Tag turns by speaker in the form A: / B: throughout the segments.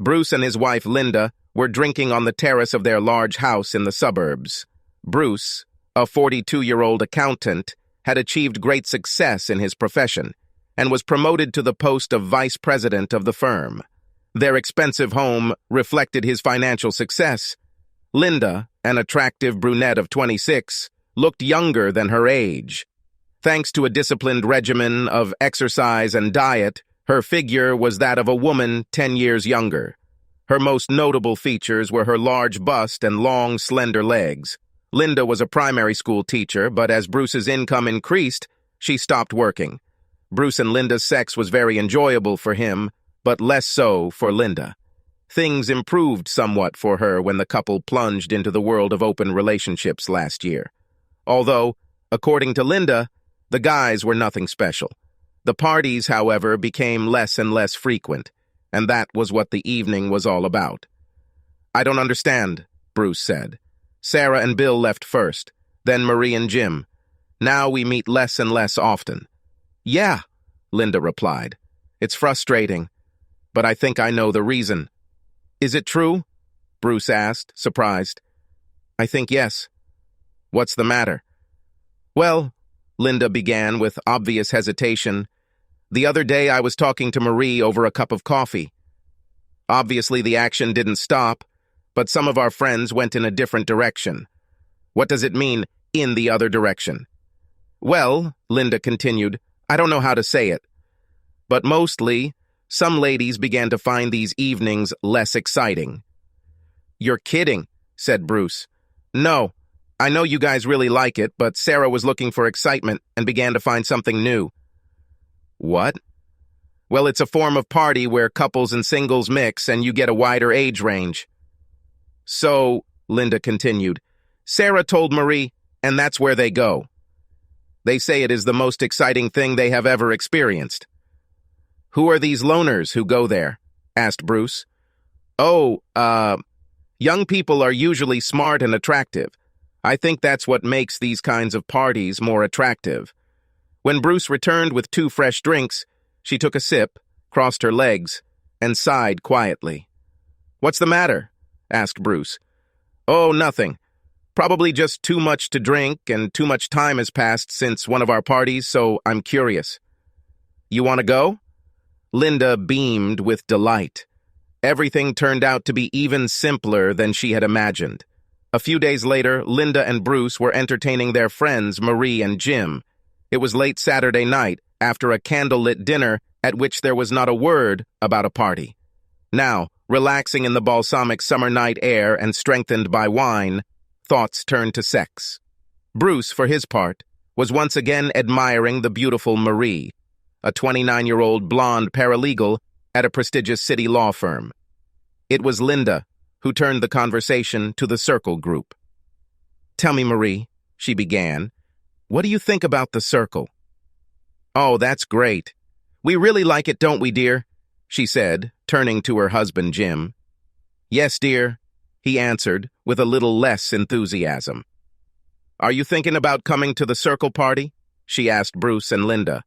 A: Bruce and his wife, Linda, were drinking on the terrace of their large house in the suburbs. Bruce, a 42-year-old accountant, had achieved great success in his profession and was promoted to the post of vice president of the firm. Their expensive home reflected his financial success. Linda, an attractive brunette of 26, looked younger than her age. Thanks to a disciplined regimen of exercise and diet, her figure was that of a woman 10 years younger. Her most notable features were her large bust and long, slender legs. Linda was a primary school teacher, but as Bruce's income increased, she stopped working. Bruce and Linda's sex was very enjoyable for him, but less so for Linda. Things improved somewhat for her when the couple plunged into the world of open relationships last year. Although, according to Linda, the guys were nothing special. The parties, however, became less and less frequent, and that was what the evening was all about. "I don't understand," Bruce said. "Sarah and Bill left first, then Marie and Jim. Now we meet less and less often." "Yeah," Linda replied. "It's frustrating, but I think I know the reason." "Is it true?" Bruce asked, surprised. "I think yes." "What's the matter?" "Well," Linda began with obvious hesitation, "the other day I was talking to Marie over a cup of coffee. Obviously the action didn't stop, but some of our friends went in a different direction." "What does it mean, in the other direction?" "Well," Linda continued, "I don't know how to say it. But mostly, some ladies began to find these evenings less exciting." "You're kidding," said Bruce. "No, I know you guys really like it, but Sarah was looking for excitement and began to find something new." "What?" "Well, it's a form of party where couples and singles mix and you get a wider age range." "So," Linda continued, "Sarah told Marie, and that's where they go. They say it is the most exciting thing they have ever experienced." "Who are these loners who go there?" asked Bruce. "Oh, young people are usually smart and attractive. I think that's what makes these kinds of parties more attractive." When Bruce returned with 2 fresh drinks, she took a sip, crossed her legs, and sighed quietly. "What's the matter?" asked Bruce. "Oh, nothing. Probably just too much to drink, and too much time has passed since one of our parties, so I'm curious." "You want to go?" Linda beamed with delight. Everything turned out to be even simpler than she had imagined. A few days later, Linda and Bruce were entertaining their friends Marie and Jim. It was late Saturday night, after a candlelit dinner at which there was not a word about a party. Now, relaxing in the balsamic summer night air and strengthened by wine, thoughts turned to sex. Bruce, for his part, was once again admiring the beautiful Marie, a 29-year-old blonde paralegal at a prestigious city law firm. It was Linda who turned the conversation to the Circle group. "Tell me, Marie," she began, "what do you think about the Circle?" "Oh, that's great. We really like it, don't we, dear?" she said, turning to her husband, Jim. "Yes, dear," he answered, with a little less enthusiasm. "Are you thinking about coming to the Circle party?" she asked Bruce and Linda.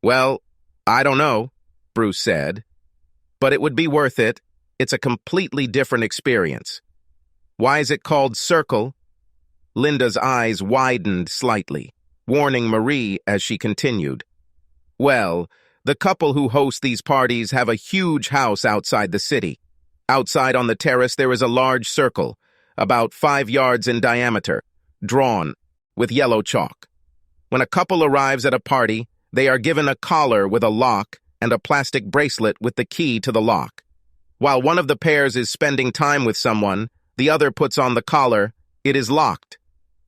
A: "Well, I don't know," Bruce said, "but it would be worth it. It's a completely different experience." "Why is it called Circle?" Linda's eyes widened slightly, warning Marie as she continued. "Well, the couple who host these parties have a huge house outside the city. Outside on the terrace there is a large circle, about 5 yards in diameter, drawn with yellow chalk. When a couple arrives at a party, they are given a collar with a lock and a plastic bracelet with the key to the lock. While one of the pairs is spending time with someone, the other puts on the collar. It is locked.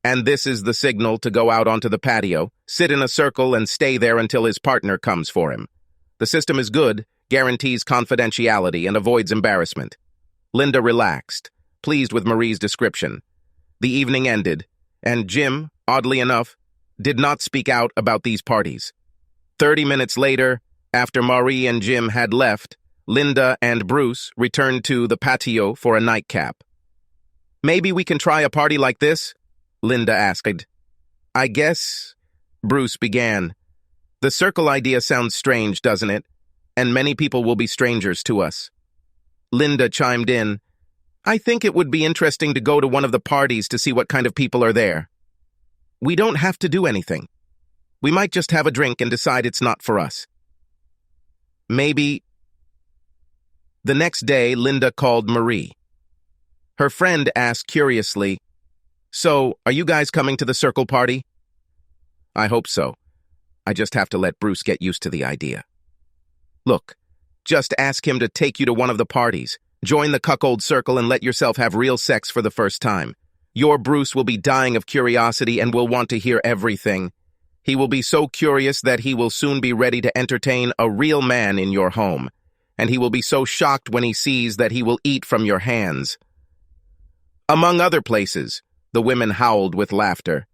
A: And this is the signal to go out onto the patio, sit in a circle, and stay there until his partner comes for him. The system is good, guarantees confidentiality, and avoids embarrassment." Linda relaxed, pleased with Marie's description. The evening ended, and Jim, oddly enough, did not speak out about these parties. 30 minutes later, after Marie and Jim had left, Linda and Bruce returned to the patio for a nightcap. "Maybe we can try a party like this?" Linda asked. "I guess," Bruce began. "The circle idea sounds strange, doesn't it? And many people will be strangers to us." Linda chimed in, "I think it would be interesting to go to one of the parties to see what kind of people are there. We don't have to do anything. We might just have a drink and decide it's not for us." Maybe. The next day, Linda called Marie. Her friend asked curiously, "So, are you guys coming to the circle party?" "I hope so. I just have to let Bruce get used to the idea." "Look, just ask him to take you to one of the parties. Join the cuckold circle and let yourself have real sex for the first time. Your Bruce will be dying of curiosity and will want to hear everything. He will be so curious that he will soon be ready to entertain a real man in your home, and he will be so shocked when he sees that he will eat from your hands." Among other places, the women howled with laughter.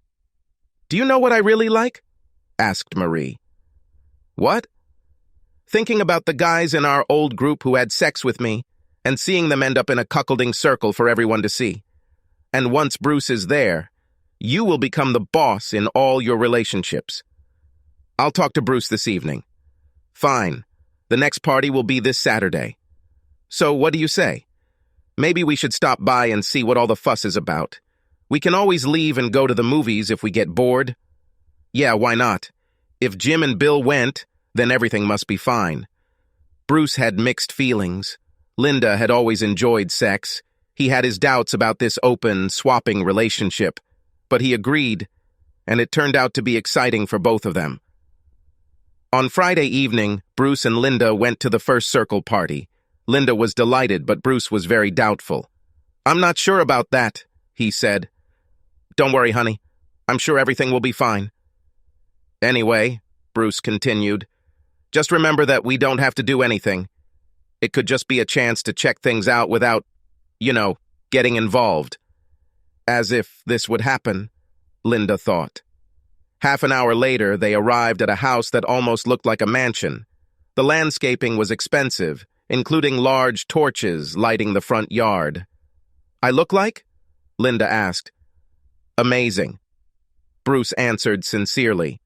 A: "Do you know what I really like?" asked Marie. "What?" "Thinking about the guys in our old group who had sex with me, and seeing them end up in a cuckolding circle for everyone to see. And once Bruce is there, you will become the boss in all your relationships. I'll talk to Bruce this evening." "Fine. The next party will be this Saturday. So what do you say? Maybe we should stop by and see what all the fuss is about. We can always leave and go to the movies if we get bored." "Yeah, why not? If Jim and Bill went, then everything must be fine." Bruce had mixed feelings. Linda had always enjoyed sex. He had his doubts about this open, swapping relationship, but he agreed, and it turned out to be exciting for both of them. On Friday evening, Bruce and Linda went to the first circle party. Linda was delighted, but Bruce was very doubtful. "I'm not sure about that," he said. "Don't worry, honey. I'm sure everything will be fine." "Anyway," Bruce continued, "just remember that we don't have to do anything. It could just be a chance to check things out without, getting involved." As if this would happen, Linda thought. Half an hour later, they arrived at a house that almost looked like a mansion. The landscaping was expensive, including large torches lighting the front yard. "I look like?" Linda asked. "Amazing," Bruce answered sincerely.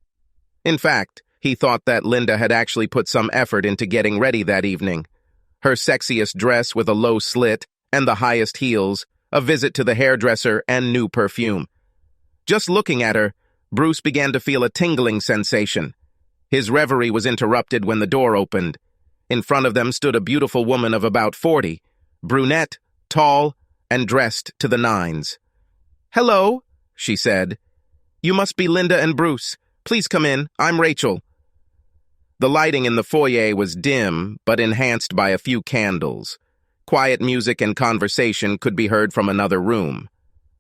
A: In fact, he thought that Linda had actually put some effort into getting ready that evening. Her sexiest dress with a low slit and the highest heels, a visit to the hairdresser, and new perfume. Just looking at her, Bruce began to feel a tingling sensation. His reverie was interrupted when the door opened. In front of them stood a beautiful woman of about 40, brunette, tall, and dressed to the nines. "Hello," she said. "You must be Linda and Bruce. Please come in. I'm Rachel." The lighting in the foyer was dim, but enhanced by a few candles. Quiet music and conversation could be heard from another room.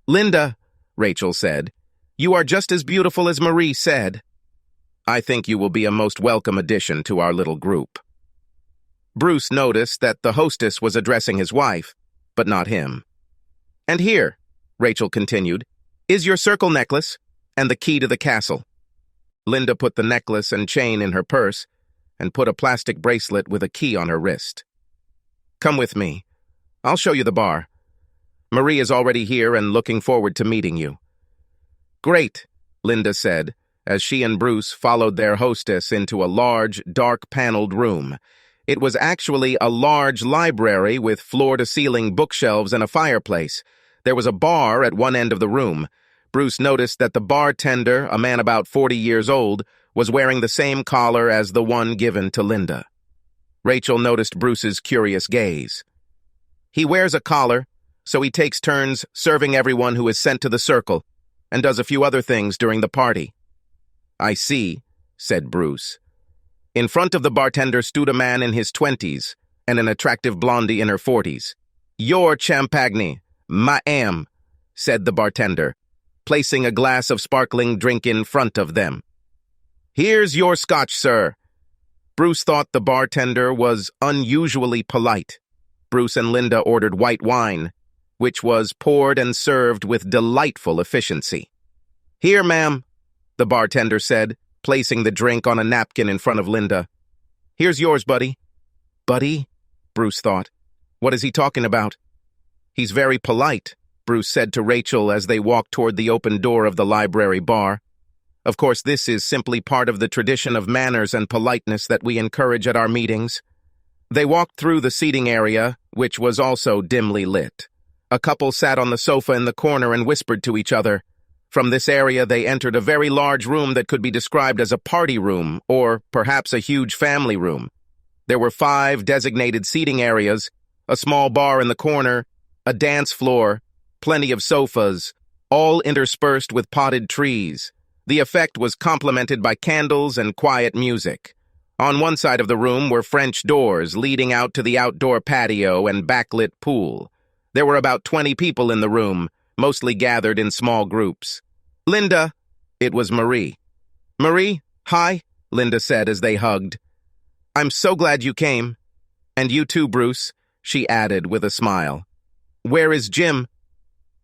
A: "Linda," Rachel said, "you are just as beautiful as Marie said. I think you will be a most welcome addition to our little group." Bruce noticed that the hostess was addressing his wife, but not him. "And here," Rachel continued, "is your circle necklace and the key to the castle." Linda put the necklace and chain in her purse and put a plastic bracelet with a key on her wrist. "Come with me. I'll show you the bar. Marie is already here and looking forward to meeting you." "Great," Linda said, as she and Bruce followed their hostess into a large, dark-paneled room. It was actually a large library with floor-to-ceiling bookshelves and a fireplace. There was a bar at one end of the room. Bruce noticed that the bartender, a man about 40 years old, was wearing the same collar as the one given to Linda. Rachel noticed Bruce's curious gaze. "He wears a collar, so he takes turns serving everyone who is sent to the circle, and does a few other things during the party." "I see," said Bruce. In front of the bartender stood a man in his 20s and an attractive blondie in her 40s. "Your champagne, ma'am," said the bartender, placing a glass of sparkling drink in front of them. "Here's your scotch, sir." Bruce thought the bartender was unusually polite. Bruce and Linda ordered white wine, which was poured and served with delightful efficiency. "Here, ma'am," the bartender said, placing the drink on a napkin in front of Linda. "Here's yours, buddy." "Buddy?" Bruce thought. "What is he talking about?" "He's very polite," Bruce said to Rachel as they walked toward the open door of the library bar. "Of course, this is simply part of the tradition of manners and politeness that we encourage at our meetings." They walked through the seating area, which was also dimly lit. A couple sat on the sofa in the corner and whispered to each other. From this area, they entered a very large room that could be described as a party room, or perhaps a huge family room. There were 5 designated seating areas, a small bar in the corner, a dance floor, plenty of sofas, all interspersed with potted trees. The effect was complemented by candles and quiet music. On one side of the room were French doors leading out to the outdoor patio and backlit pool. There were about 20 people in the room, mostly gathered in small groups. "Linda," it was Marie. "Marie, hi," Linda said as they hugged. "I'm so glad you came. And you too, Bruce," she added with a smile. "Where is Jim?"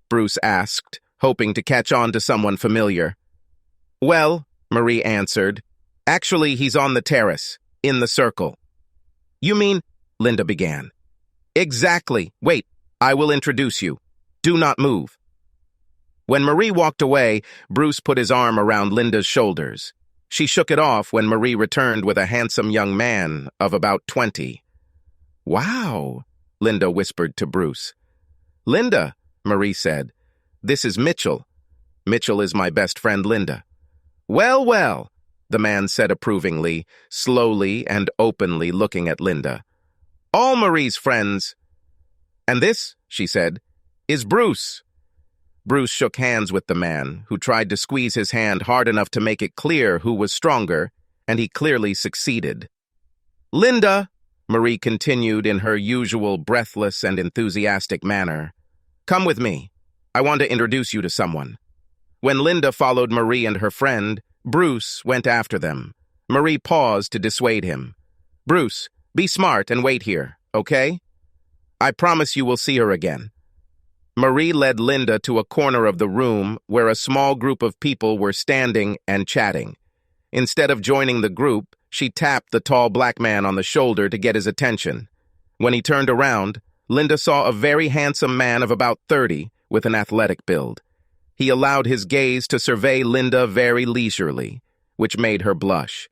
A: Bruce asked, hoping to catch on to someone familiar. "Well," Marie answered, "actually he's on the terrace, in the circle." "You mean—" Linda began. "Exactly. Wait, I will introduce you. Do not move." When Marie walked away, Bruce put his arm around Linda's shoulders. She shook it off when Marie returned with a handsome young man of about 20. "Wow," Linda whispered to Bruce. "Linda," Marie said, "this is Mitchell. Mitchell is my best friend, Linda." "Well, well," the man said approvingly, slowly and openly looking at Linda. "All Marie's friends." "And this," she said, "is Bruce." Bruce shook hands with the man, who tried to squeeze his hand hard enough to make it clear who was stronger, and he clearly succeeded. "Linda," Marie continued in her usual breathless and enthusiastic manner, "come with me. I want to introduce you to someone." When Linda followed Marie and her friend, Bruce went after them. Marie paused to dissuade him. "Bruce, be smart and wait here, okay? I promise you will see her again." Marie led Linda to a corner of the room where a small group of people were standing and chatting. Instead of joining the group, she tapped the tall black man on the shoulder to get his attention. When he turned around, Linda saw a very handsome man of about 30 with an athletic build. He allowed his gaze to survey Linda very leisurely, which made her blush.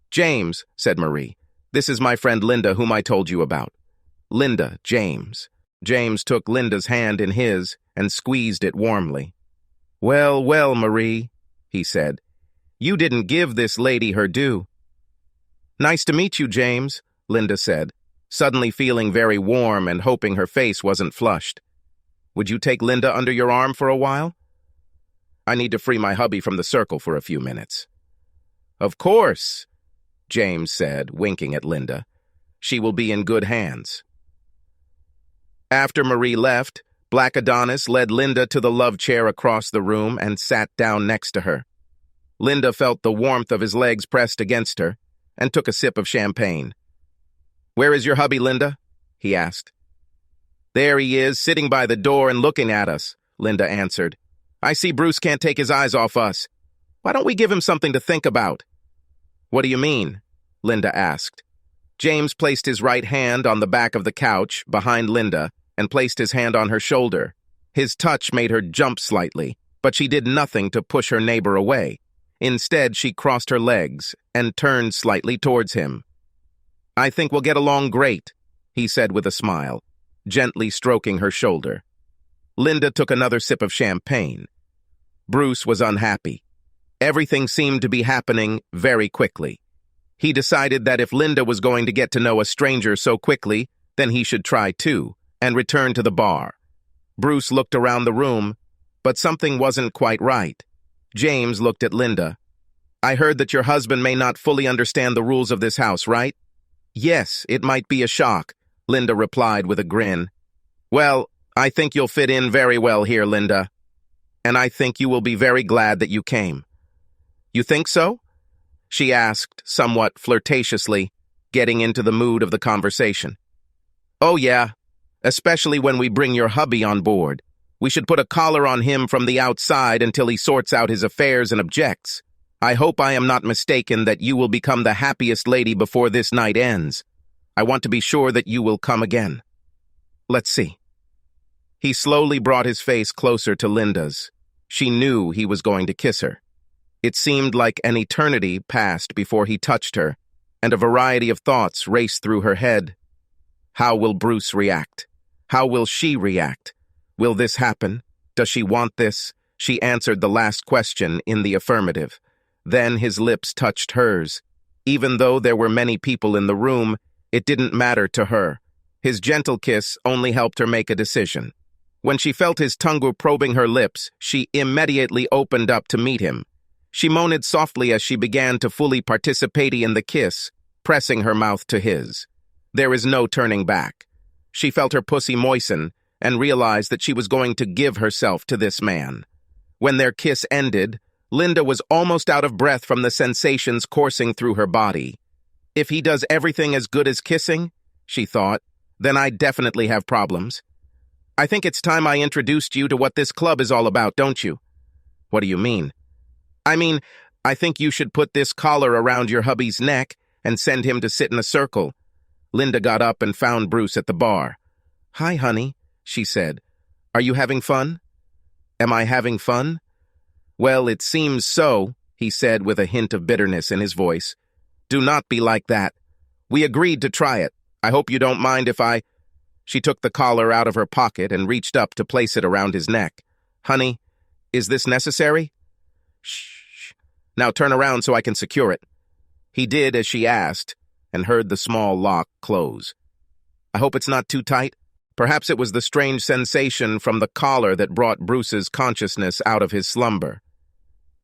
A: "James," said Marie, "this is my friend Linda whom I told you about." "Linda, James." James took Linda's hand in his and squeezed it warmly. "Well, well, Marie," he said, "you didn't give this lady her due." "Nice to meet you, James," Linda said, suddenly feeling very warm and hoping her face wasn't flushed. "Would you take Linda under your arm for a while? I need to free my hubby from the circle for a few minutes." "Of course," James said, winking at Linda. "She will be in good hands." After Marie left, Black Adonis led Linda to the love chair across the room and sat down next to her. Linda felt the warmth of his legs pressed against her and took a sip of champagne. "Where is your hubby, Linda?" he asked. "There he is, sitting by the door and looking at us," Linda answered. "I see Bruce can't take his eyes off us. Why don't we give him something to think about?" "What do you mean?" Linda asked. James placed his right hand on the back of the couch behind Linda and placed his hand on her shoulder. His touch made her jump slightly, but she did nothing to push her neighbor away. Instead, she crossed her legs and turned slightly towards him. "I think we'll get along great," he said with a smile, gently stroking her shoulder. Linda took another sip of champagne. Bruce was unhappy. Everything seemed to be happening very quickly. He decided that if Linda was going to get to know a stranger so quickly, then he should try too, and returned to the bar. Bruce looked around the room, but something wasn't quite right. James looked at Linda. "I heard that your husband may not fully understand the rules of this house, right?" "Yes, it might be a shock," Linda replied with a grin. "Well, I think you'll fit in very well here, Linda. And I think you will be very glad that you came." "You think so?" she asked, somewhat flirtatiously, getting into the mood of the conversation. "Oh yeah, especially when we bring your hubby on board. We should put a collar on him from the outside until he sorts out his affairs and objects. I hope I am not mistaken that you will become the happiest lady before this night ends. I want to be sure that you will come again. Let's see." He slowly brought his face closer to Linda's. She knew he was going to kiss her. It seemed like an eternity passed before he touched her, and a variety of thoughts raced through her head. How will Bruce react? How will she react? Will this happen? Does she want this? She answered the last question in the affirmative. Then his lips touched hers. Even though there were many people in the room, it didn't matter to her. His gentle kiss only helped her make a decision. When she felt his tongue probing her lips, she immediately opened up to meet him. She moaned softly as she began to fully participate in the kiss, pressing her mouth to his. There is no turning back. She felt her pussy moisten and realized that she was going to give herself to this man. When their kiss ended, Linda was almost out of breath from the sensations coursing through her body. If he does everything as good as kissing, she thought, then I definitely have problems. I think it's time I introduced you to what this club is all about, don't you? What do you mean? I think you should put this collar around your hubby's neck and send him to sit in a circle. Linda got up and found Bruce at the bar. Hi, honey, she said. Are you having fun? Am I having fun? Well, it seems so, he said with a hint of bitterness in his voice. Do not be like that. We agreed to try it. I hope you don't mind if I... She took the collar out of her pocket and reached up to place it around his neck. Honey, is this necessary? Shh. Now turn around so I can secure it. He did as she asked, and heard the small lock close. I hope it's not too tight. Perhaps it was the strange sensation from the collar that brought Bruce's consciousness out of his slumber.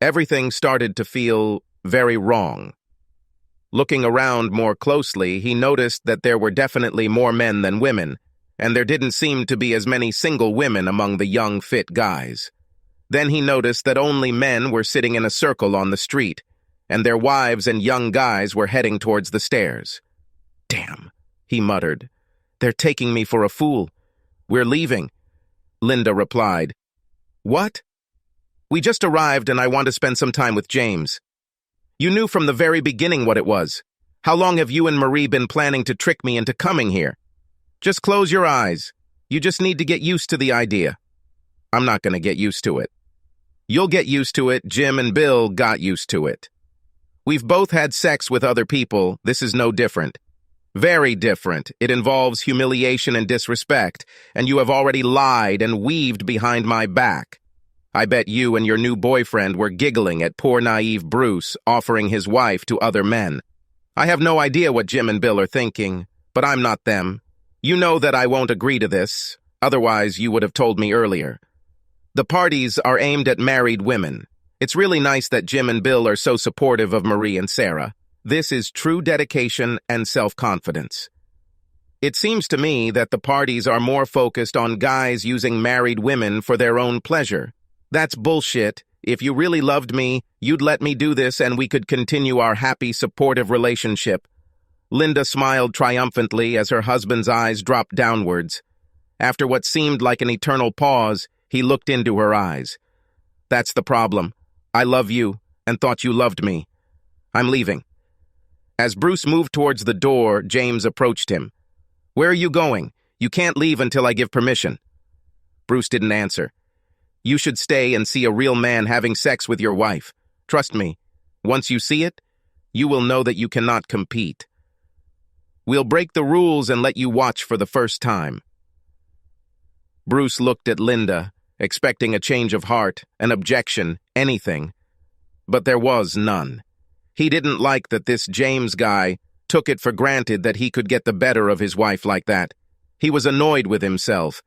A: Everything started to feel very wrong. Looking around more closely, he noticed that there were definitely more men than women, and there didn't seem to be as many single women among the young, fit guys. Then he noticed that only men were sitting in a circle on the street, and their wives and young guys were heading towards the stairs. Damn, he muttered. They're taking me for a fool. We're leaving. Linda replied. What? We just arrived and I want to spend some time with James. You knew from the very beginning what it was. How long have you and Marie been planning to trick me into coming here? Just close your eyes. You just need to get used to the idea. I'm not going to get used to it. You'll get used to it. Jim and Bill got used to it. We've both had sex with other people. This is no different. Very different. It involves humiliation and disrespect, and you have already lied and weaved behind my back. I bet you and your new boyfriend were giggling at poor naive Bruce offering his wife to other men. I have no idea what Jim and Bill are thinking, but I'm not them. You know that I won't agree to this, otherwise you would have told me earlier. The parties are aimed at married women. It's really nice that Jim and Bill are so supportive of Marie and Sarah. This is true dedication and self-confidence. It seems to me that the parties are more focused on guys using married women for their own pleasure. That's bullshit. If you really loved me, you'd let me do this and we could continue our happy, supportive relationship. Linda smiled triumphantly as her husband's eyes dropped downwards. After what seemed like an eternal pause, he looked into her eyes. That's the problem. I love you and thought you loved me. I'm leaving. As Bruce moved towards the door, James approached him. Where are you going? You can't leave until I give permission. Bruce didn't answer. You should stay and see a real man having sex with your wife. Trust me, once you see it, you will know that you cannot compete. We'll break the rules and let you watch for the first time. Bruce looked at Linda, expecting a change of heart, an objection, anything. But there was none. He didn't like that this James guy took it for granted that he could get the better of his wife like that. He was annoyed with himself.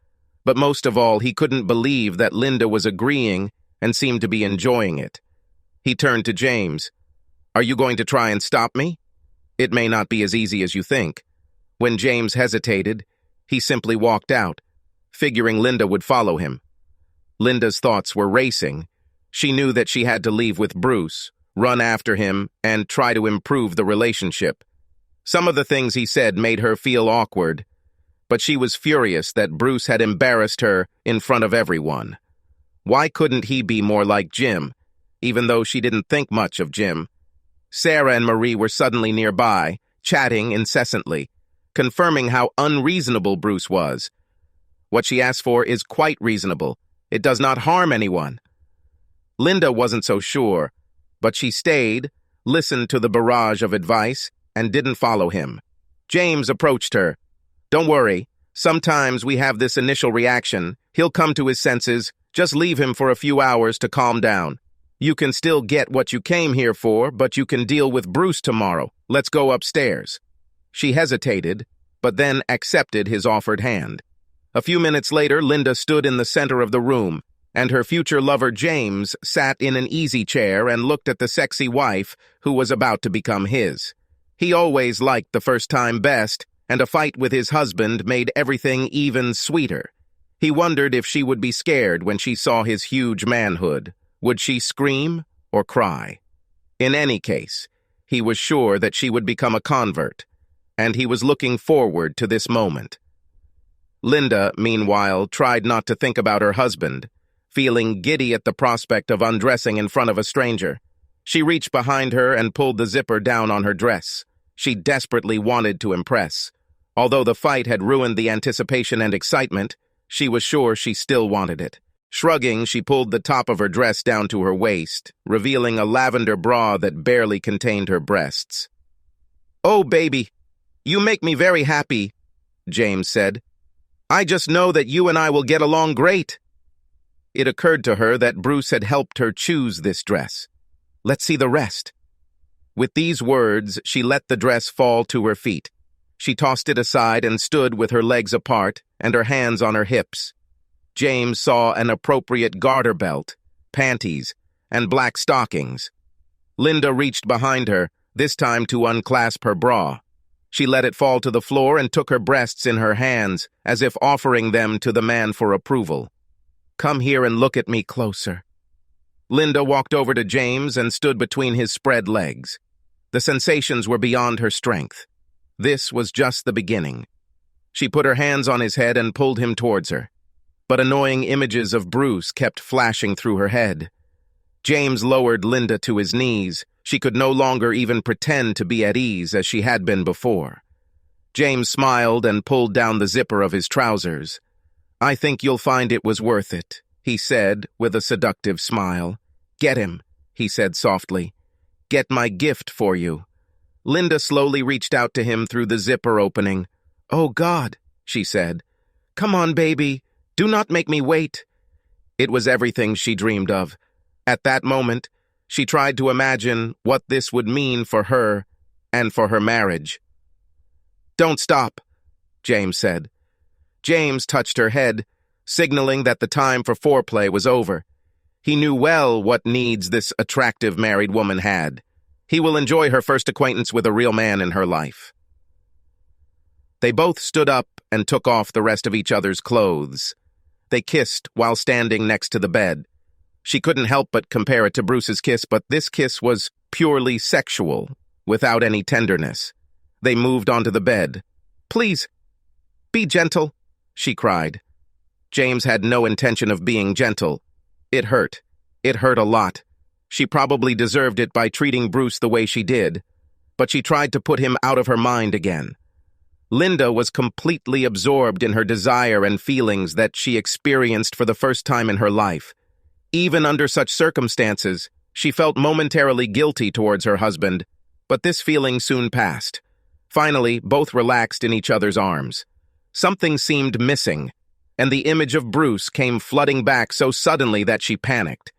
A: But most of all, he couldn't believe that Linda was agreeing and seemed to be enjoying it. He turned to James. Are you going to try and stop me? It may not be as easy as you think. When James hesitated, he simply walked out, figuring Linda would follow him. Linda's thoughts were racing. She knew that she had to leave with Bruce, run after him, and try to improve the relationship. Some of the things he said made her feel awkward, but she was furious that Bruce had embarrassed her in front of everyone. Why couldn't he be more like Jim, even though she didn't think much of Jim? Sarah and Marie were suddenly nearby, chatting incessantly, confirming how unreasonable Bruce was. What she asked for is quite reasonable. It does not harm anyone. Linda wasn't so sure, but she stayed, listened to the barrage of advice, and didn't follow him. James approached her. Don't worry. Sometimes we have this initial reaction. He'll come to his senses. Just leave him for a few hours to calm down. You can still get what you came here for, but you can deal with Bruce tomorrow. Let's go upstairs." She hesitated, but then accepted his offered hand. A few minutes later, Linda stood in the center of the room, and her future lover James sat in an easy chair and looked at the sexy wife who was about to become his. He always liked the first time best, and a fight with his husband made everything even sweeter. He wondered if she would be scared when she saw his huge manhood. Would she scream or cry? In any case, he was sure that she would become a convert, and he was looking forward to this moment. Linda, meanwhile, tried not to think about her husband, feeling giddy at the prospect of undressing in front of a stranger. She reached behind her and pulled the zipper down on her dress. She desperately wanted to impress. Although the fight had ruined the anticipation and excitement, she was sure she still wanted it. Shrugging, she pulled the top of her dress down to her waist, revealing a lavender bra that barely contained her breasts. "Oh, baby, you make me very happy," James said. "I just know that you and I will get along great." It occurred to her that Bruce had helped her choose this dress. "Let's see the rest." With these words, she let the dress fall to her feet. She tossed it aside and stood with her legs apart and her hands on her hips. James saw an appropriate garter belt, panties, and black stockings. Linda reached behind her, this time to unclasp her bra. She let it fall to the floor and took her breasts in her hands, as if offering them to the man for approval. "Come here and look at me closer." Linda walked over to James and stood between his spread legs. The sensations were beyond her strength. This was just the beginning. She put her hands on his head and pulled him towards her. But annoying images of Bruce kept flashing through her head. James lowered Linda to his knees. She could no longer even pretend to be at ease as she had been before. James smiled and pulled down the zipper of his trousers. "I think you'll find it was worth it," he said with a seductive smile. "Get him," he said softly. "Get my gift for you." Linda slowly reached out to him through the zipper opening. "Oh, God," she said. "Come on, baby. Do not make me wait." It was everything she dreamed of. At that moment, she tried to imagine what this would mean for her and for her marriage. "Don't stop," James said. James touched her head, signaling that the time for foreplay was over. He knew well what needs this attractive married woman had. He will enjoy her first acquaintance with a real man in her life. They both stood up and took off the rest of each other's clothes. They kissed while standing next to the bed. She couldn't help but compare it to Bruce's kiss, but this kiss was purely sexual, without any tenderness. They moved onto the bed. "Please, be gentle," she cried. James had no intention of being gentle. It hurt. It hurt a lot. She probably deserved it by treating Bruce the way she did, but she tried to put him out of her mind again. Linda was completely absorbed in her desire and feelings that she experienced for the first time in her life. Even under such circumstances, she felt momentarily guilty towards her husband, but this feeling soon passed. Finally, both relaxed in each other's arms. Something seemed missing, and the image of Bruce came flooding back so suddenly that she panicked.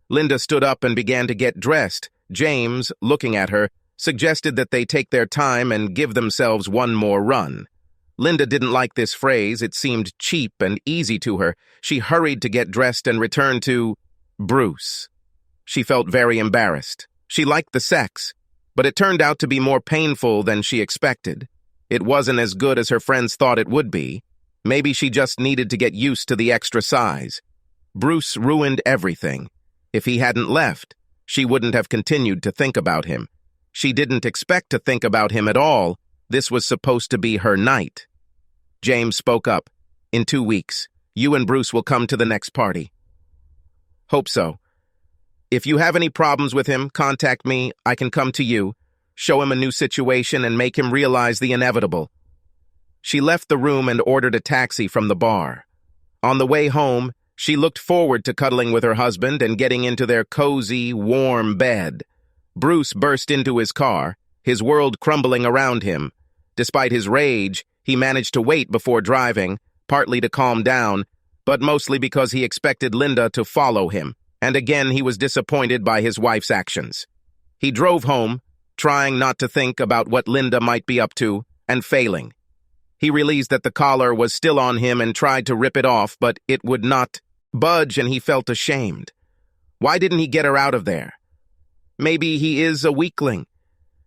A: Linda stood up and began to get dressed. James, looking at her, suggested that they take their time and give themselves one more run. Linda didn't like this phrase. It seemed cheap and easy to her. She hurried to get dressed and return to Bruce. She felt very embarrassed. She liked the sex, but it turned out to be more painful than she expected. It wasn't as good as her friends thought it would be. Maybe she just needed to get used to the extra size. Bruce ruined everything. If he hadn't left, she wouldn't have continued to think about him. She didn't expect to think about him at all. This was supposed to be her night. James spoke up. "In 2 weeks, you and Bruce will come to the next party." "Hope so. If you have any problems with him, contact me. I can come to you, show him a new situation, and make him realize the inevitable." She left the room and ordered a taxi from the bar. On the way home, she looked forward to cuddling with her husband and getting into their cozy, warm bed. Bruce burst into his car, his world crumbling around him. Despite his rage, He managed to wait before driving, partly to calm down, but mostly because he expected Linda to follow him, and again he was disappointed by his wife's actions. He drove home, trying not to think about what Linda might be up to, and failing. He realized that the collar was still on him and tried to rip it off, but it would not budge, and he felt ashamed. Why didn't he get her out of there? Maybe he is a weakling.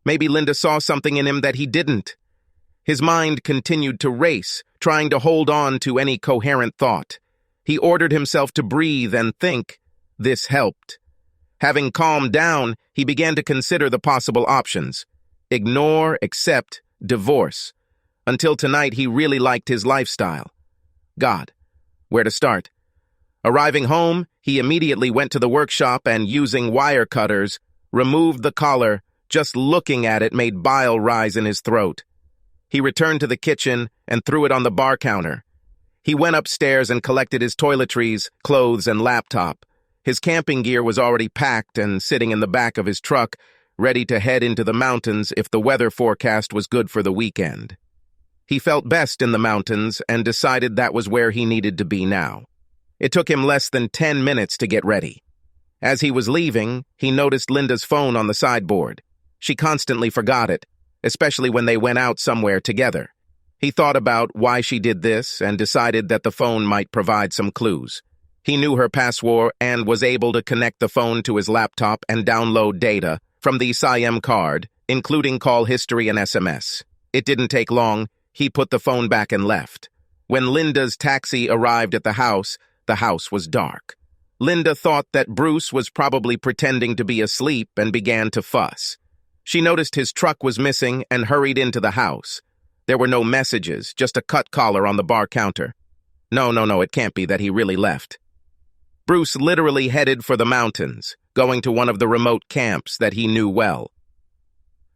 A: Maybe Linda saw something in him that he didn't. His mind continued to race, trying to hold on to any coherent thought. He ordered himself to breathe and think. This helped. Having calmed down, he began to consider the possible options. Ignore, accept, divorce. Until tonight, he really liked his lifestyle. God, where to start? Arriving home, he immediately went to the workshop and, using wire cutters, removed the collar. Just looking at it made bile rise in his throat. He returned to the kitchen and threw it on the bar counter. He went upstairs and collected his toiletries, clothes, and laptop. His camping gear was already packed and sitting in the back of his truck, ready to head into the mountains if the weather forecast was good for the weekend. He felt best in the mountains and decided that was where he needed to be now. It took him less than 10 minutes to get ready. As he was leaving, he noticed Linda's phone on the sideboard. She constantly forgot it, especially when they went out somewhere together. He thought about why she did this and decided that the phone might provide some clues. He knew her password and was able to connect the phone to his laptop and download data from the SIM card, including call history and SMS. It didn't take long. He put the phone back and left. When Linda's taxi arrived at the house was dark. Linda thought that Bruce was probably pretending to be asleep and began to fuss. She noticed his truck was missing and hurried into the house. There were no messages, just a cut collar on the bar counter. No, it can't be that he really left. Bruce literally headed for the mountains, going to one of the remote camps that he knew well.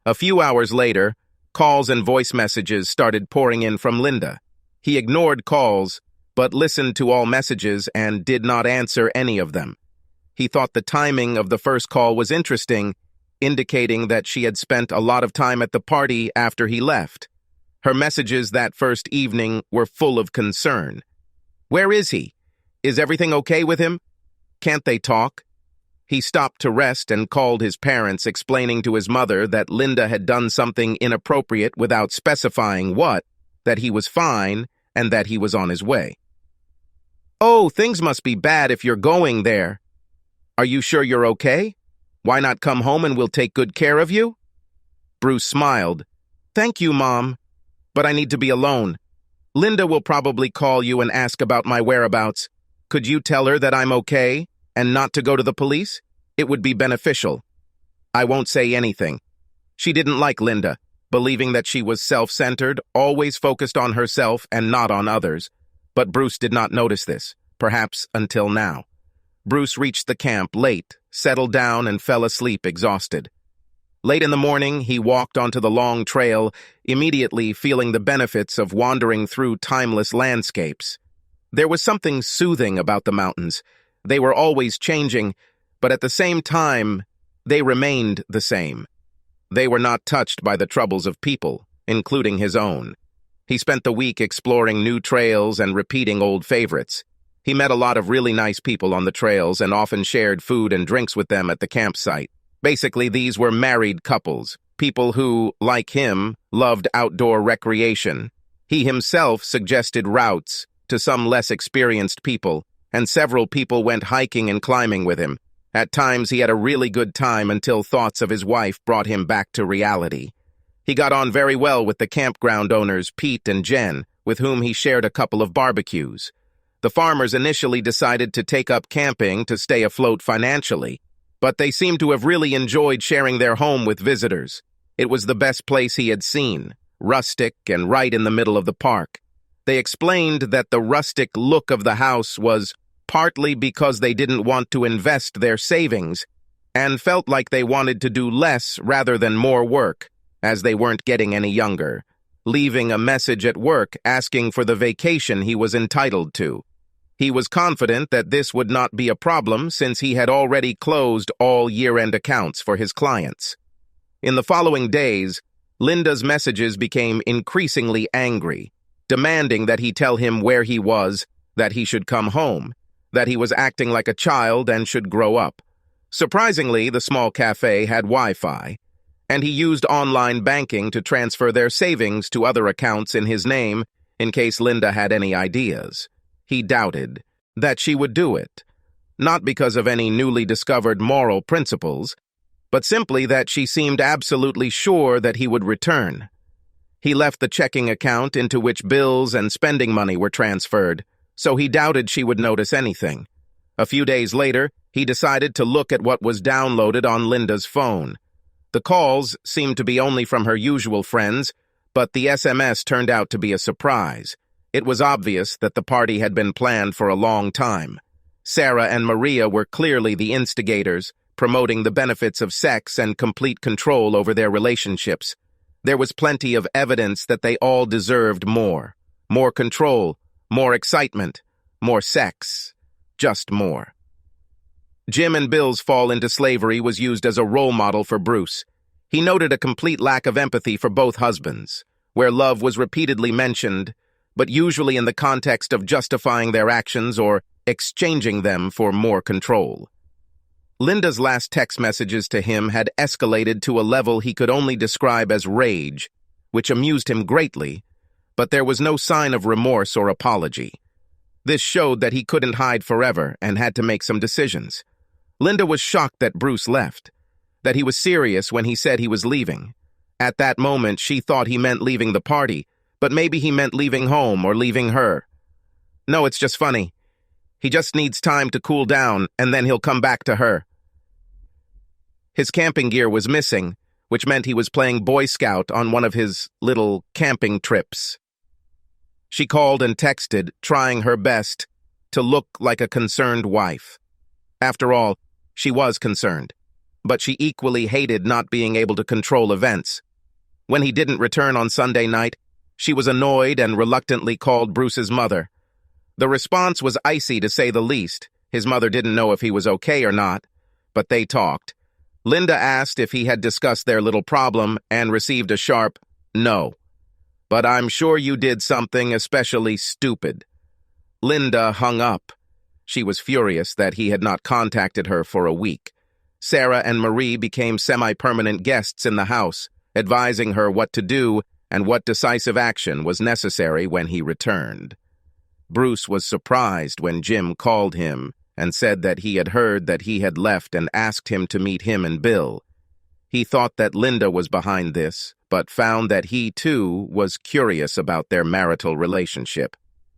A: A few hours later, calls and voice messages started pouring in from Linda. He ignored calls, but listened to all messages and did not answer any of them. He thought the timing of the first call was interesting, indicating that she had spent a lot of time at the party after he left. Her messages that first evening were full of concern. Where is he? Is everything okay with him? Can't they talk? He stopped to rest and called his parents, explaining to his mother that Linda had done something inappropriate without specifying what, that he was fine, and that he was on his way. Oh, things must be bad if you're going there. Are you sure you're okay? Why not come home and we'll take good care of you? Bruce smiled. Thank you, Mom, but I need to be alone. Linda will probably call you and ask about my whereabouts. Could you tell her that I'm okay and not to go to the police? It would be beneficial. I won't say anything. She didn't like Linda, believing that she was self-centered, always focused on herself and not on others. But Bruce did not notice this, perhaps until now. Bruce reached the camp late, settled down, and fell asleep exhausted. Late in the morning, he walked onto the long trail, immediately feeling the benefits of wandering through timeless landscapes. There was something soothing about the mountains. They were always changing, but at the same time, they remained the same. They were not touched by the troubles of people, including his own. He spent the week exploring new trails and repeating old favorites. He met a lot of really nice people on the trails and often shared food and drinks with them at the campsite. Basically, these were married couples, people who, like him, loved outdoor recreation. He himself suggested routes to some less experienced people, and several people went hiking and climbing with him. At times, he had a really good time until thoughts of his wife brought him back to reality. He got on very well with the campground owners, Pete and Jen, with whom he shared a couple of barbecues. The farmers initially decided to take up camping to stay afloat financially, but they seemed to have really enjoyed sharing their home with visitors. It was the best place he had seen, rustic and right in the middle of the park. They explained that the rustic look of the house was partly because they didn't want to invest their savings and felt like they wanted to do less rather than more work, as they weren't getting any younger, leaving a message at work asking for the vacation he was entitled to. He was confident that this would not be a problem since he had already closed all year-end accounts for his clients. In the following days, Linda's messages became increasingly angry, demanding that he tell him where he was, that he should come home, that he was acting like a child and should grow up. Surprisingly, the small cafe had Wi-Fi, and he used online banking to transfer their savings to other accounts in his name in case Linda had any ideas. He doubted that she would do it, not because of any newly discovered moral principles, but simply that she seemed absolutely sure that he would return. He left the checking account into which bills and spending money were transferred, so he doubted she would notice anything. A few days later, he decided to look at what was downloaded on Linda's phone. The calls seemed to be only from her usual friends, but the SMS turned out to be a surprise. It was obvious that the party had been planned for a long time. Sarah and Maria were clearly the instigators, promoting the benefits of sex and complete control over their relationships. There was plenty of evidence that they all deserved more. More control, more excitement, more sex. Just more. Jim and Bill's fall into slavery was used as a role model for Bruce. He noted a complete lack of empathy for both husbands, where love was repeatedly mentioned, but usually in the context of justifying their actions or exchanging them for more control. Linda's last text messages to him had escalated to a level he could only describe as rage, which amused him greatly, but there was no sign of remorse or apology. This showed that he couldn't hide forever and had to make some decisions. Linda was shocked that Bruce left, that he was serious when he said he was leaving. At that moment, she thought he meant leaving the party, but maybe he meant leaving home or leaving her. No, it's just funny. He just needs time to cool down, and then he'll come back to her. His camping gear was missing, which meant he was playing Boy Scout on one of his little camping trips. She called and texted, trying her best to look like a concerned wife. After all, she was concerned, but she equally hated not being able to control events. When he didn't return on Sunday night, she was annoyed and reluctantly called Bruce's mother. The response was icy to say the least. His mother didn't know if he was okay or not, but they talked. Linda asked if he had discussed their little problem and received a sharp no. But I'm sure you did something especially stupid. Linda hung up. She was furious that he had not contacted her for a week. Sarah and Marie became semi-permanent guests in the house, advising her what to do and what decisive action was necessary when he returned. Bruce was surprised when Jim called him and said that he had heard that he had left and asked him to meet him and Bill. He thought that Linda was behind this, but found that he, too, was curious about their marital relationship.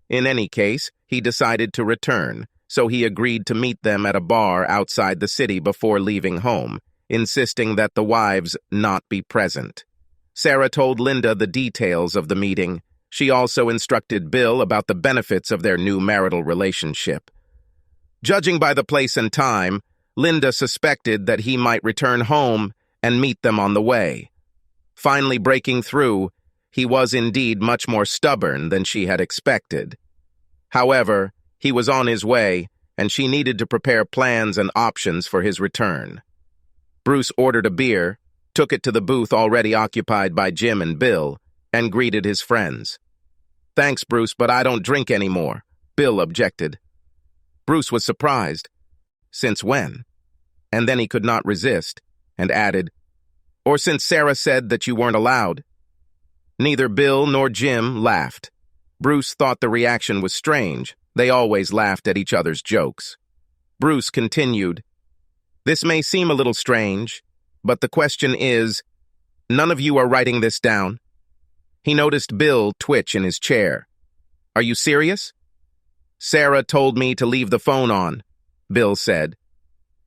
A: In any case, he decided to return, so he agreed to meet them at a bar outside the city before leaving home, insisting that the wives not be present. Sarah told Linda the details of the meeting. She also instructed Bill about the benefits of their new marital relationship. Judging by the place and time, Linda suspected that he might return home and meet them on the way. Finally breaking through, he was indeed much more stubborn than she had expected. However, he was on his way, and she needed to prepare plans and options for his return. Bruce ordered a beer, took it to the booth already occupied by Jim and Bill, and greeted his friends. "Thanks, Bruce, but I don't drink anymore," Bill objected. Bruce was surprised. Since when? And then he could not resist, and added, "Or since Sarah said that you weren't allowed." Neither Bill nor Jim laughed. Bruce thought the reaction was strange. They always laughed at each other's jokes. Bruce continued, "This may seem a little strange, but the question is, none of you are writing this down?" He noticed Bill twitch in his chair. "Are you serious?" "Sarah told me to leave the phone on," Bill said.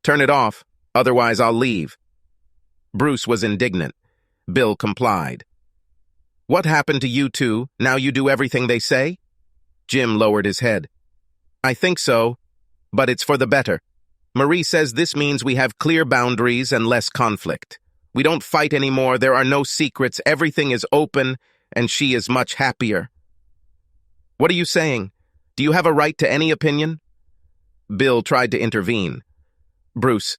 A: "Turn it off, otherwise I'll leave." Bruce was indignant. Bill complied. "What happened to you two? Now you do everything they say?" Jim lowered his head. "I think so, but it's for the better. Marie says this means we have clear boundaries and less conflict. We don't fight anymore, there are no secrets, everything is open, and she is much happier." "What are you saying? Do you have a right to any opinion?" Bill tried to intervene. "Bruce,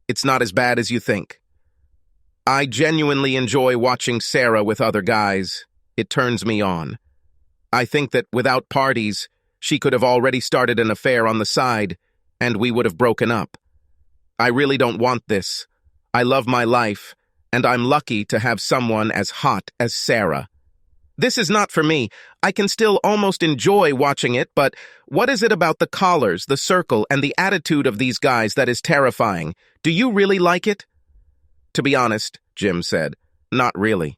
A: it's not as bad as you think." I genuinely enjoy watching Sarah with other guys. It turns me on. I think that without parties, she could have already started an affair on the side, and we would have broken up. I really don't want this. I love my life, and I'm lucky to have someone as hot as Sarah. This is not for me. I can still almost enjoy watching it, but what is it about the collars, the circle, and the attitude of these guys that is terrifying? Do you really like it? To be honest, Jim said, not really.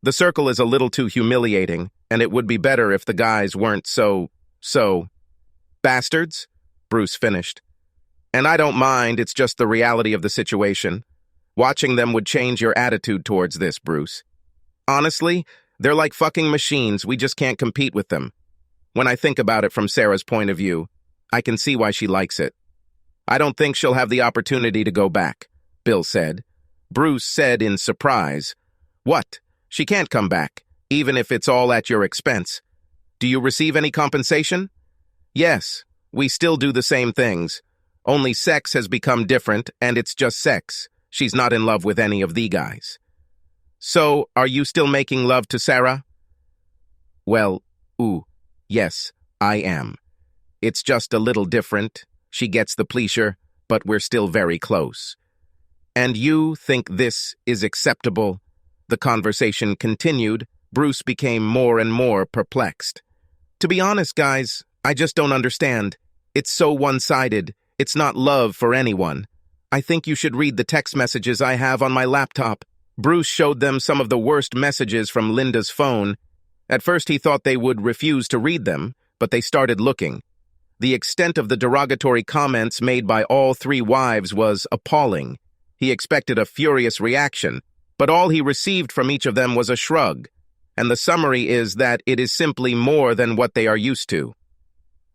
A: The circle is a little too humiliating, and it would be better if the guys weren't so... Bastards? Bruce finished. And I don't mind, it's just the reality of the situation. Watching them would change your attitude towards this, Bruce. Honestly, they're like fucking machines, we just can't compete with them. When I think about it from Sarah's point of view, I can see why she likes it. I don't think she'll have the opportunity to go back, Bill said. Bruce said in surprise, What? She can't come back, even if it's all at your expense. Do you receive any compensation? Yes, we still do the same things. Only sex has become different, and it's just sex. She's not in love with any of the guys. So, are you still making love to Sarah? Well, yes, I am. It's just a little different. She gets the pleasure, but we're still very close. And you think this is acceptable? The conversation continued. Bruce became more and more perplexed. To be honest, guys, I just don't understand. It's so one-sided. It's not love for anyone. I think you should read the text messages I have on my laptop. Bruce showed them some of the worst messages from Linda's phone. At first he thought they would refuse to read them, but they started looking. The extent of the derogatory comments made by all three wives was appalling. He expected a furious reaction, but all he received from each of them was a shrug, and the summary is that it is simply more than what they are used to.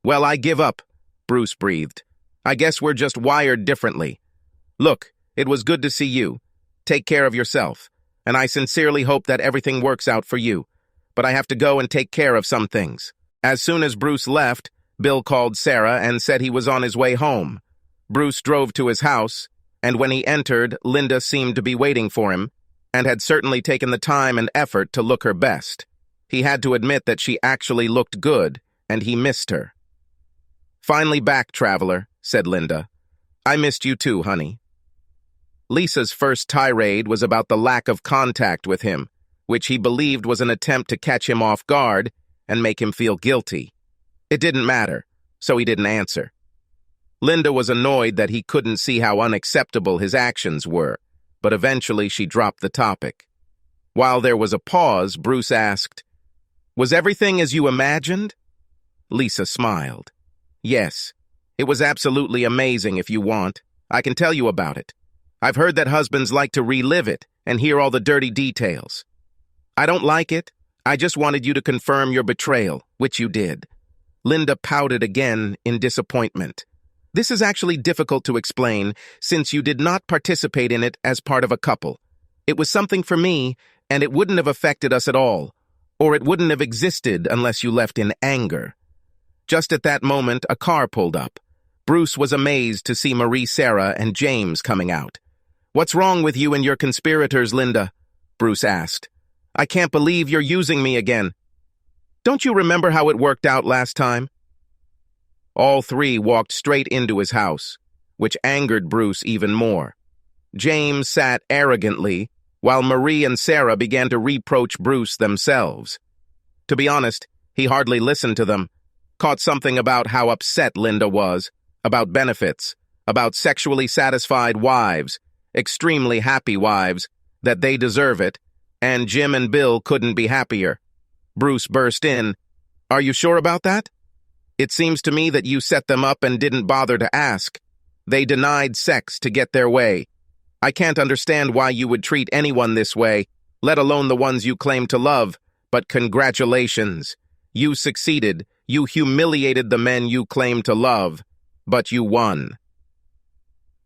A: Well, I give up, Bruce breathed. I guess we're just wired differently. Look, it was good to see you. Take care of yourself, and I sincerely hope that everything works out for you. But I have to go and take care of some things. As soon as Bruce left, Bill called Sarah and said he was on his way home. Bruce drove to his house, and when he entered, Linda seemed to be waiting for him, and had certainly taken the time and effort to look her best. He had to admit that she actually looked good, and he missed her. Finally back, traveler, said Linda. I missed you too, honey. Lisa's first tirade was about the lack of contact with him, which he believed was an attempt to catch him off guard and make him feel guilty. It didn't matter, so he didn't answer. Linda was annoyed that he couldn't see how unacceptable his actions were, but eventually she dropped the topic. While there was a pause, Bruce asked, Was everything as you imagined? Lisa smiled. Yes, it was absolutely amazing if you want. I can tell you about it. I've heard that husbands like to relive it and hear all the dirty details. I don't like it. I just wanted you to confirm your betrayal, which you did. Linda pouted again in disappointment. This is actually difficult to explain, since you did not participate in it as part of a couple. It was something for me, and it wouldn't have affected us at all, or it wouldn't have existed unless you left in anger. Just at that moment, a car pulled up. Bruce was amazed to see Marie, Sarah, and James coming out. What's wrong with you and your conspirators, Linda? Bruce asked. I can't believe you're using me again. Don't you remember how it worked out last time? All three walked straight into his house, which angered Bruce even more. James sat arrogantly, while Marie and Sarah began to reproach Bruce themselves. To be honest, he hardly listened to them, caught something about how upset Linda was, about benefits, about sexually satisfied wives, extremely happy wives, that they deserve it, and Jim and Bill couldn't be happier. Bruce burst in. Are you sure about that? It seems to me that you set them up and didn't bother to ask. They denied sex to get their way. I can't understand why you would treat anyone this way, let alone the ones you claim to love, but congratulations. You succeeded. You humiliated the men you claim to love, but you won.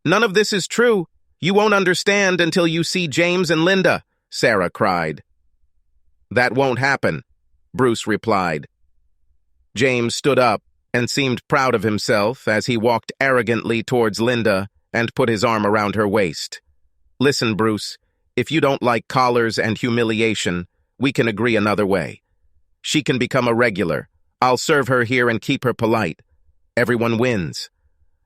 A: None of this is true. You won't understand until you see James and Linda, Sarah cried. That won't happen, Bruce replied. James stood up and seemed proud of himself as he walked arrogantly towards Linda and put his arm around her waist. Listen, Bruce, If you don't like collars and humiliation, we can agree another way. She can become a regular. I'll serve her here and keep her polite. Everyone wins.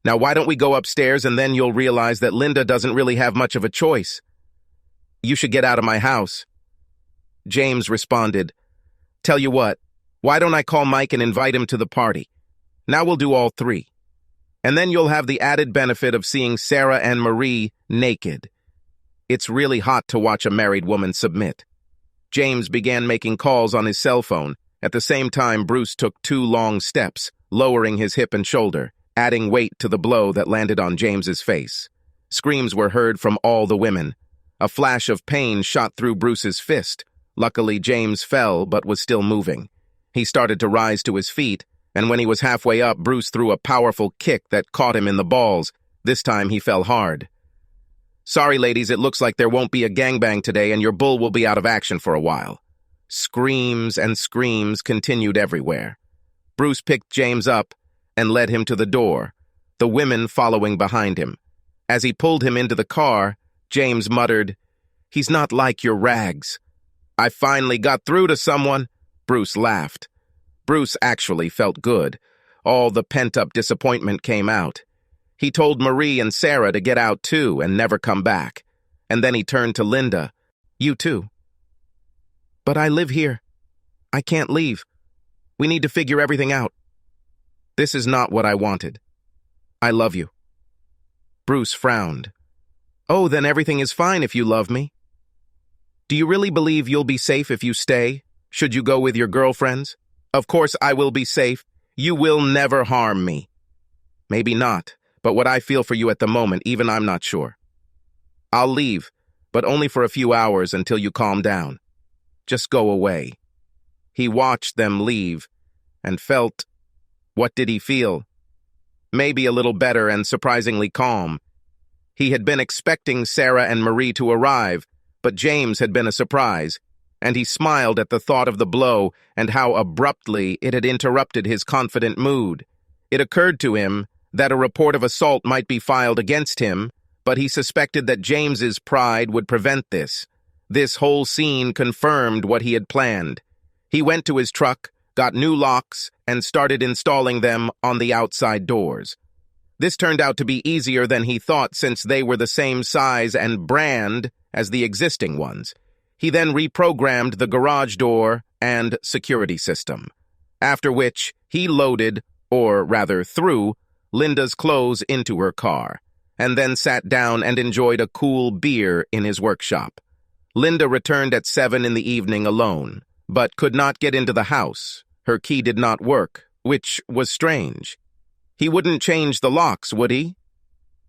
A: Now why don't we go upstairs and then you'll realize that Linda doesn't really have much of a choice. You should get out of my house. James responded, Tell you what, why don't I call Mike and invite him to the party? Now we'll do all three. And then you'll have the added benefit of seeing Sarah and Marie naked. It's really hot to watch a married woman submit. James began making calls on his cell phone. At the same time, Bruce took 2 long steps, lowering his hip and shoulder, adding weight to the blow that landed on James's face. Screams were heard from all the women. A flash of pain shot through Bruce's fist. Luckily, James fell but was still moving. He started to rise to his feet, and when he was halfway up, Bruce threw a powerful kick that caught him in the balls. This time, he fell hard. Sorry, ladies, it looks like there won't be a gangbang today and your bull will be out of action for a while. Screams and screams continued everywhere. Bruce picked James up and led him to the door, the women following behind him. As he pulled him into the car, James muttered, He's not like your rags. I finally got through to someone. Bruce laughed. Bruce actually felt good. All the pent-up disappointment came out. He told Marie and Sarah to get out too and never come back. And then he turned to Linda. You too. But I live here. I can't leave. We need to figure everything out. This is not what I wanted. I love you. Bruce frowned. Oh, then everything is fine if you love me. Do you really believe you'll be safe if you stay? Should you go with your girlfriends? Of course I will be safe. You will never harm me. Maybe not, but what I feel for you at the moment, even I'm not sure. I'll leave, but only for a few hours until you calm down. Just go away. He watched them leave and felt... What did he feel? Maybe a little better and surprisingly calm. He had been expecting Sarah and Marie to arrive, but James had been a surprise, and he smiled at the thought of the blow and how abruptly it had interrupted his confident mood. It occurred to him that a report of assault might be filed against him, but he suspected that James's pride would prevent this. This whole scene confirmed what he had planned. He went to his truck, got new locks, and started installing them on the outside doors. This turned out to be easier than he thought since they were the same size and brand as the existing ones. He then reprogrammed the garage door and security system, after which he loaded, or rather threw, Linda's clothes into her car, and then sat down and enjoyed a cool beer in his workshop. Linda returned at 7 in the evening alone, but could not get into the house. Her key did not work, which was strange. He wouldn't change the locks, would he?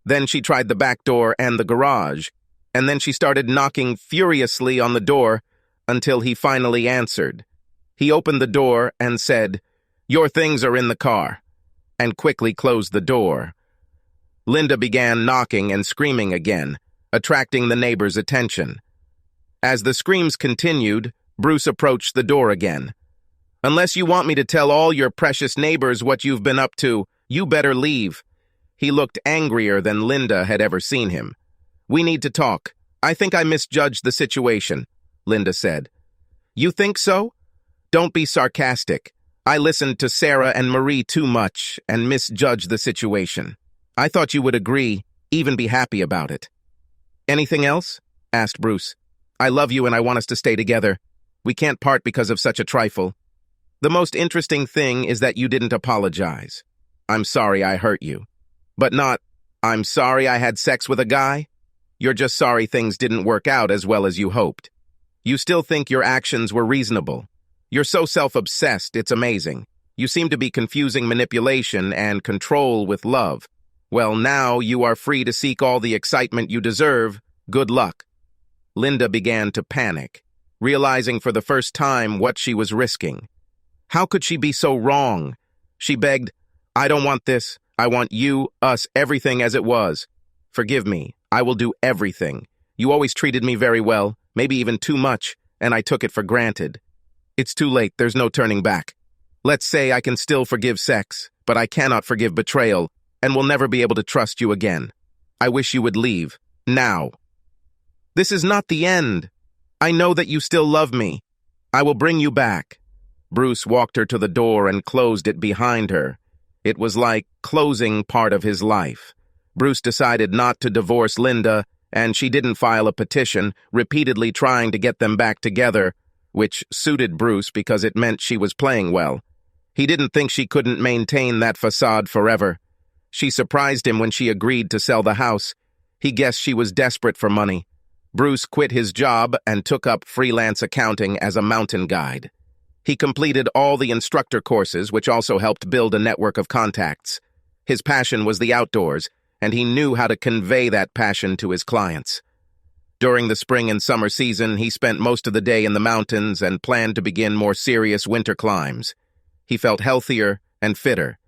A: Then she tried the back door and the garage, and then she started knocking furiously on the door until he finally answered. He opened the door and said, "Your things are in the car," and quickly closed the door. Linda began knocking and screaming again, attracting the neighbors' attention. As the screams continued, Bruce approached the door again. "Unless you want me to tell all your precious neighbors what you've been up to, you better leave." He looked angrier than Linda had ever seen him. "We need to talk. I think I misjudged the situation," Linda said. "You think so? Don't be sarcastic. I listened to Sarah and Marie too much and misjudged the situation. I thought you would agree, even be happy about it." "Anything else?" asked Bruce. "I love you and I want us to stay together. We can't part because of such a trifle. The most interesting thing is that you didn't apologize. I'm sorry I hurt you. But not, I'm sorry I had sex with a guy. You're just sorry things didn't work out as well as you hoped. You still think your actions were reasonable. You're so self-obsessed, it's amazing. You seem to be confusing manipulation and control with love. Well, now you are free to seek all the excitement you deserve. Good luck." Linda began to panic, realizing for the first time what she was risking. How could she be so wrong? She begged, "I don't want this. I want you, us, everything as it was. Forgive me. I will do everything. You always treated me very well, maybe even too much, and I took it for granted. It's too late. There's no turning back. Let's say I can still forgive sex, but I cannot forgive betrayal, and will never be able to trust you again. I wish you would leave. Now." This is not the end. I know that you still love me. I will bring you back." Bruce walked her to the door and closed it behind her. It was like closing part of his life. Bruce decided not to divorce Linda, and she didn't file a petition, repeatedly trying to get them back together, which suited Bruce because it meant she was playing well. He didn't think she couldn't maintain that facade forever. She surprised him when she agreed to sell the house. He guessed she was desperate for money. Bruce quit his job and took up freelance accounting as a mountain guide. He completed all the instructor courses, which also helped build a network of contacts. His passion was the outdoors, and he knew how to convey that passion to his clients. During the spring and summer season, he spent most of the day in the mountains and planned to begin more serious winter climbs. He felt healthier and fitter.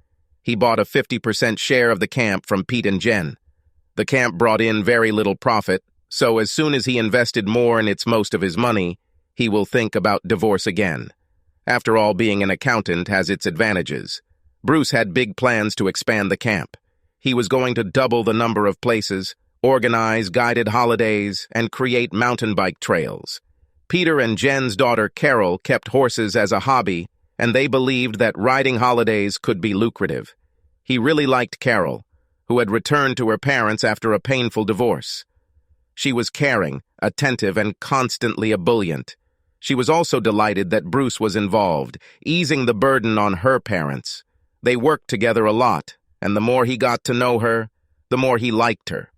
A: He bought a 50% share of the camp from Pete and Jen. The camp brought in very little profit, so as soon as he invested more in its most of his money, he will think about divorce again. After all, being an accountant has its advantages. Bruce had big plans to expand the camp. He was going to double the number of places, organize guided holidays, and create mountain bike trails. Peter and Jen's daughter Carol kept horses as a hobby, and they believed that riding holidays could be lucrative. He really liked Carol, who had returned to her parents after a painful divorce. She was caring, attentive, and constantly ebullient. She was also delighted that Bruce was involved, easing the burden on her parents. They worked together a lot, and the more he got to know her, the more he liked her.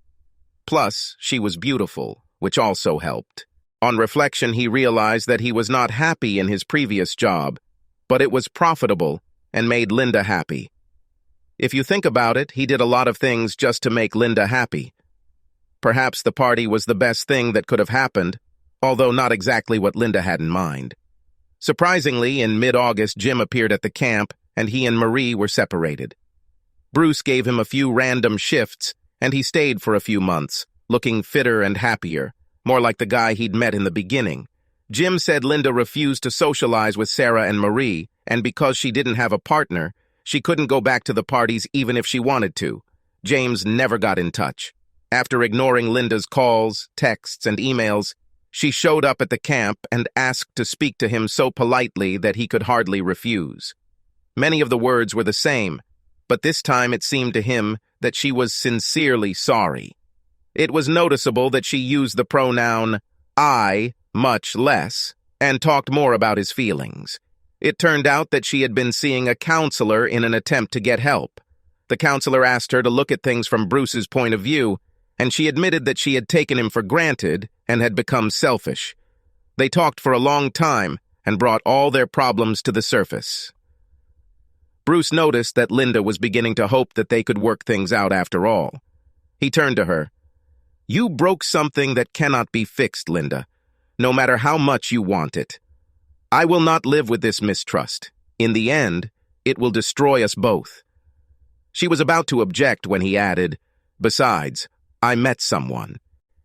A: Plus, she was beautiful, which also helped. On reflection, he realized that he was not happy in his previous job, but it was profitable and made Linda happy. If you think about it, he did a lot of things just to make Linda happy. Perhaps the party was the best thing that could have happened, although not exactly what Linda had in mind. Surprisingly, in mid-August, Jim appeared at the camp, and he and Marie were separated. Bruce gave him a few random shifts, and he stayed for a few months, looking fitter and happier, more like the guy he'd met in the beginning. Jim said Linda refused to socialize with Sarah and Marie, and because she didn't have a partner, she couldn't go back to the parties even if she wanted to. James never got in touch. After ignoring Linda's calls, texts, and emails, she showed up at the camp and asked to speak to him so politely that he could hardly refuse. Many of the words were the same, but this time it seemed to him that she was sincerely sorry. It was noticeable that she used the pronoun I much less and talked more about his feelings. It turned out that she had been seeing a counselor in an attempt to get help. The counselor asked her to look at things from Bruce's point of view, and she admitted that she had taken him for granted and had become selfish. They talked for a long time and brought all their problems to the surface. Bruce noticed that Linda was beginning to hope that they could work things out after all. He turned to her. "You broke something that cannot be fixed, Linda, no matter how much you want it. I will not live with this mistrust. In the end, it will destroy us both." She was about to object when he added, "Besides, I met someone."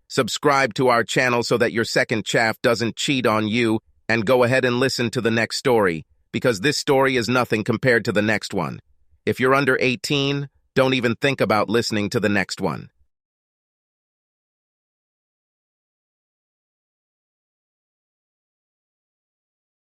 A: Subscribe to our channel so that your second chaff doesn't cheat on you, and go ahead and listen to the next story, because this story is nothing compared to the next one. If you're under 18, don't even think about listening to the next one.